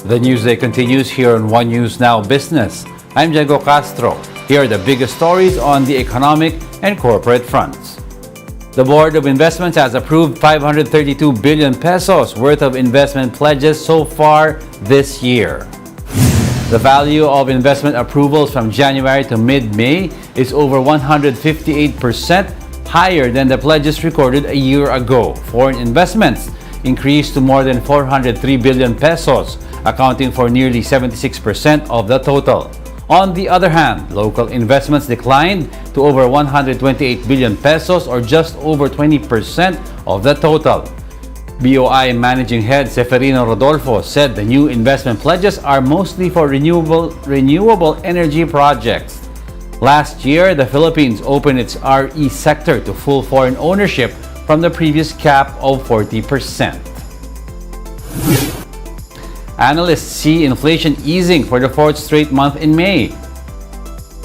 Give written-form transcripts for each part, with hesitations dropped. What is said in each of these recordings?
The Newsday continues here on One News Now Business. I'm Diego Castro. Here are the biggest stories on the economic and corporate fronts. The Board of Investments has approved 532 billion pesos worth of investment pledges so far this year. The value of investment approvals from January to mid-May is over 158% higher than the pledges recorded a year ago. Foreign investments increased to more than 403 billion pesos, accounting for nearly 76% of the total. On the other hand, local investments declined to over 128 billion pesos or just over 20% of the total. BOI Managing Head Seferino Rodolfo said the new investment pledges are mostly for renewable energy projects. Last year, the Philippines opened its RE sector to full foreign ownership from the previous cap of 40%. Analysts see inflation easing for the fourth straight month in May.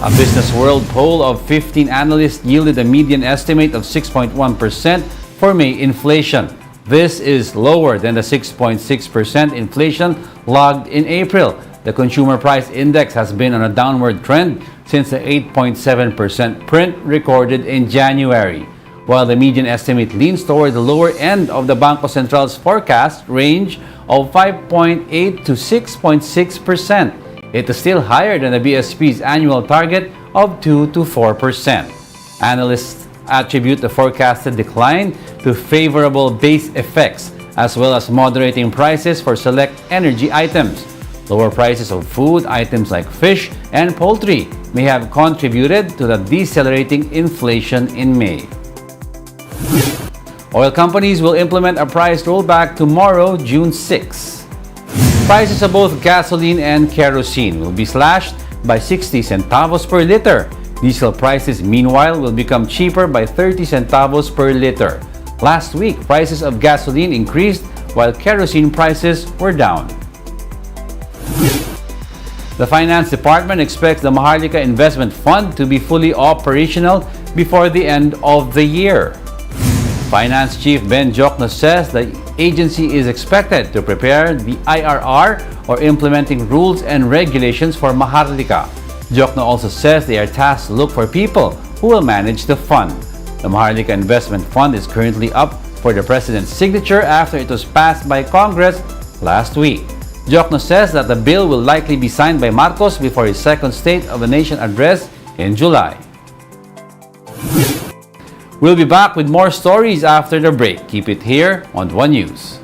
A Business World poll of 15 analysts yielded a median estimate of 6.1% for May inflation. This is lower than the 6.6% inflation logged in April. The Consumer Price Index has been on a downward trend since the 8.7% print recorded in January, while the median estimate leans toward the lower end of the Bangko Central's forecast range of 5.8 to 6.6%. It is still higher than the BSP's annual target of 2 to 4%. Analysts attribute the forecasted decline to favorable base effects as well as moderating prices for select energy items. Lower prices of food items like fish and poultry may have contributed to the decelerating inflation in May. Oil companies will implement a price rollback tomorrow, June 6. Prices of both gasoline and kerosene will be slashed by 60 centavos per liter. Diesel prices, meanwhile, will become cheaper by 30 centavos per liter. Last week, prices of gasoline increased while kerosene prices were down. The Finance Department expects the Maharlika Investment Fund to be fully operational before the end of the year. Finance Chief Ben Jokno says the agency is expected to prepare the IRR or implementing rules and regulations for Maharlika. Jokno also says they are tasked to look for people who will manage the fund. The Maharlika Investment Fund is currently up for the President's signature after it was passed by Congress last week. Jokno says that the bill will likely be signed by Marcos before his second State of the Nation address in July. We'll be back with more stories after the break. Keep it here on One News.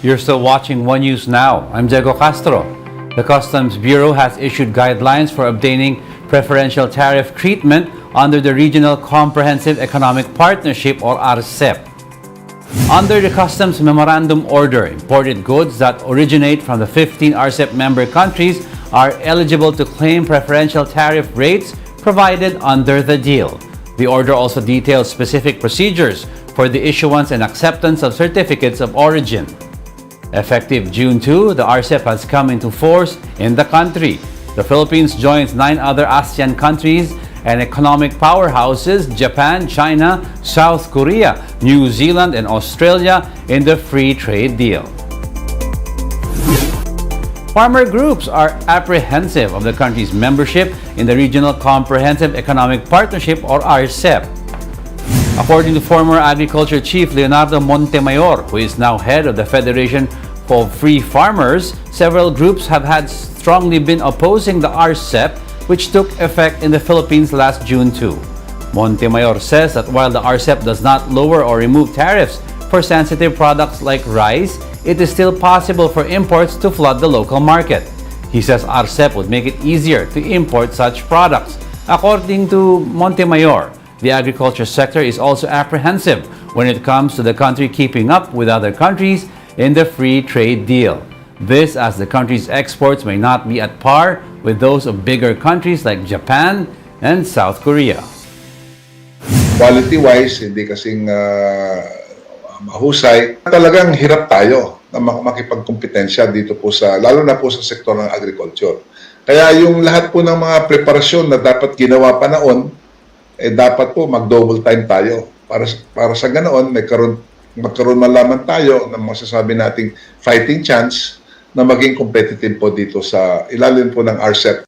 You're still watching One News Now. I'm Diego Castro. The Customs Bureau has issued guidelines for obtaining preferential tariff treatment under the Regional Comprehensive Economic Partnership or RCEP. Under the Customs Memorandum Order, imported goods that originate from the 15 RCEP member countries are eligible to claim preferential tariff rates provided under the deal. The order also details specific procedures for the issuance and acceptance of certificates of origin. Effective June 2, the RCEP has come into force in the country. The Philippines joins 9 other ASEAN countries and economic powerhouses, Japan, China, South Korea, New Zealand, and Australia in the free trade deal. Farmer groups are apprehensive of the country's membership in the Regional Comprehensive Economic Partnership or RCEP. According to former Agriculture Chief Leonardo Montemayor, who is now head of the Federation of Free Farmers, several groups have strongly been opposing the RCEP, which took effect in the Philippines last June 2. Montemayor says that while the RCEP does not lower or remove tariffs for sensitive products like rice, it is still possible for imports to flood the local market. He says RCEP would make it easier to import such products. According to Montemayor, the agriculture sector is also apprehensive when it comes to the country keeping up with other countries in the free trade deal. This as the country's exports may not be at par with those of bigger countries like Japan and South Korea. Quality-wise, hindi kasing mahusay. Talagang hirap tayo na makipagkompetensya dito po lalo na po sa sektor ng agriculture. Kaya yung lahat po ng mga preparasyon na dapat ginawa pa noon, dapat po mag-double time tayo para sa ganoon magkaroon man lamang tayo ng masasabi nating fighting chance na maging competitive po dito sa ilalim po ng RCEP.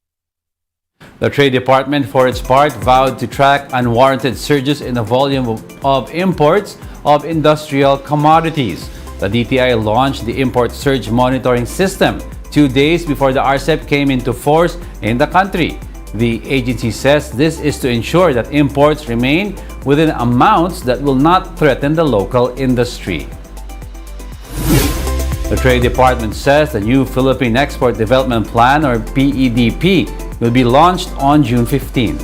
The Trade Department, for its part, vowed to track unwarranted surges in the volume of imports of industrial commodities. The DTI launched the Import Surge Monitoring System 2 days before the RCEP came into force in the country. The agency says this is to ensure that imports remain within amounts that will not threaten the local industry. The Trade Department says the new Philippine Export Development Plan or PEDP will be launched on June 15.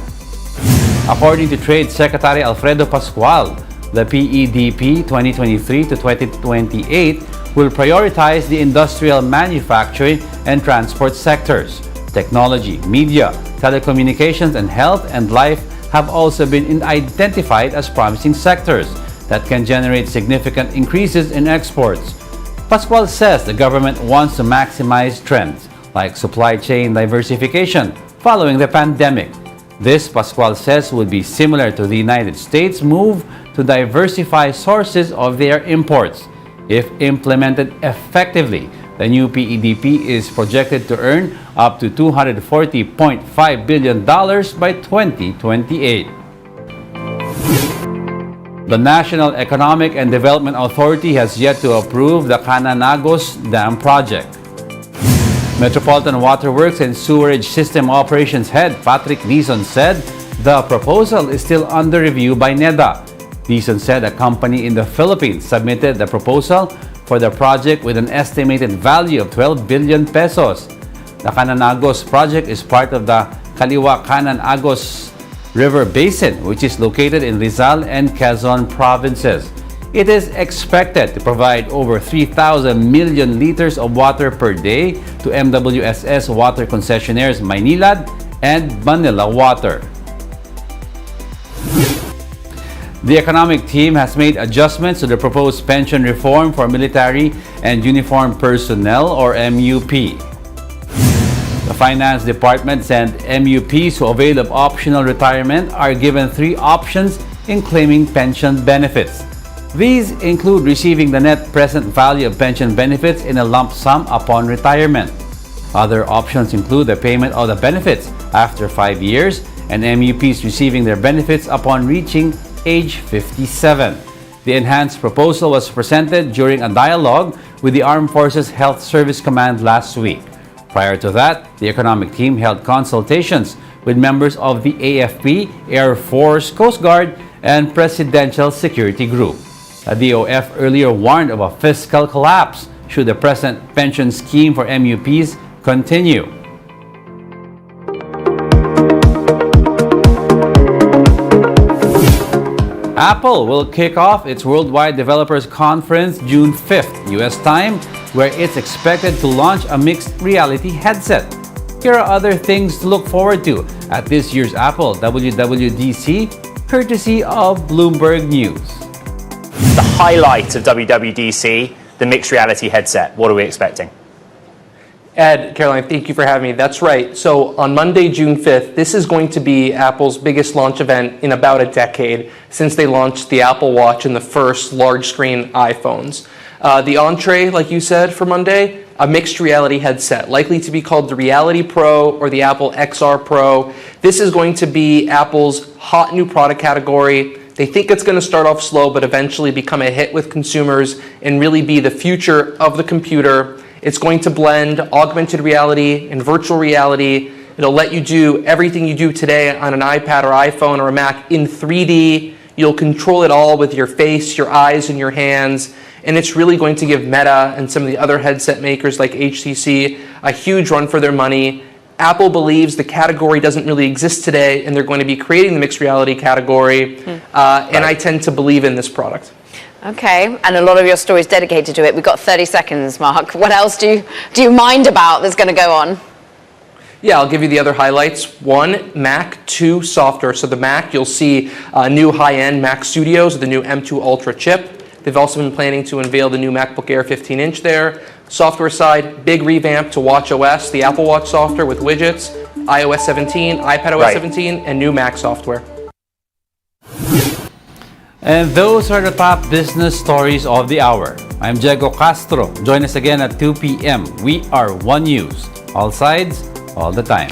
According to Trade Secretary Alfredo Pascual, the PEDP 2023 to 2028 will prioritize the industrial, manufacturing, and transport sectors. Technology, media, telecommunications, and health and life have also been identified as promising sectors that can generate significant increases in exports. Pascual says the government wants to maximize trends like supply chain diversification following the pandemic. This, Pascual says, would be similar to the United States' move to diversify sources of their imports. If implemented effectively, the new PEDP is projected to earn up to $240.5 billion by 2028. The National Economic and Development Authority has yet to approve the Cananagos Dam project. Metropolitan Waterworks and Sewerage System Operations Head Patrick Dizon said the proposal is still under review by NEDA. Dizon said a company in the Philippines submitted the proposal for the project with an estimated value of 12 billion pesos. The Cananagos project is part of the Kaliwa-Cananagos River Basin, which is located in Rizal and Quezon provinces. It is expected to provide over 3,000 million liters of water per day to MWSS water concessionaires Maynilad and Manila Water. The economic team has made adjustments to the proposed pension reform for military and uniformed personnel or MUP. The Finance Department said MUPs who avail of optional retirement are given 3 options in claiming pension benefits. These include receiving the net present value of pension benefits in a lump sum upon retirement. Other options include the payment of the benefits after 5 years and MUPs receiving their benefits upon reaching age 57. The enhanced proposal was presented during a dialogue with the Armed Forces Health Service Command last week. Prior to that, the economic team held consultations with members of the AFP, Air Force, Coast Guard, and Presidential Security Group. The DOF earlier warned of a fiscal collapse should the present pension scheme for MUPs continue. Apple will kick off its Worldwide Developers Conference June 5th, US time, where it's expected to launch a mixed reality headset. Here are other things to look forward to at this year's Apple WWDC, courtesy of Bloomberg News. The highlight of WWDC, the mixed reality headset. What are we expecting? Ed, Caroline, thank you for having me. That's right. So on Monday, June 5th, this is going to be Apple's biggest launch event in about a decade since they launched the Apple Watch and the first large screen iPhones. The entree, like you said, for Monday, a mixed reality headset, likely to be called the Reality Pro or the Apple XR Pro. This is going to be Apple's hot new product category. They think it's going to start off slow, but eventually become a hit with consumers and really be the future of the computer. It's going to blend augmented reality and virtual reality. It'll let you do everything you do today on an iPad or iPhone or a Mac in 3D. You'll control it all with your face, your eyes, and your hands. And it's really going to give Meta and some of the other headset makers like HTC a huge run for their money. Apple believes the category doesn't really exist today, and they're going to be creating the mixed reality category. And I tend to believe in this product. Okay, and a lot of your story is dedicated to it. We've got 30 seconds, Mark. What else do you mind about that's going to go on? Yeah, I'll give you the other highlights. One, Mac 2 software. So the Mac, you'll see new high-end Mac Studios with the new M2 Ultra chip. They've also been planning to unveil the new MacBook Air 15-inch there. Software side, big revamp to watchOS, the Apple Watch software with widgets, iOS 17, iPadOS 17, and new Mac software. And those are the top business stories of the hour. I'm Diego Castro. Join us again at 2 p.m. We are One News. All sides, all the time.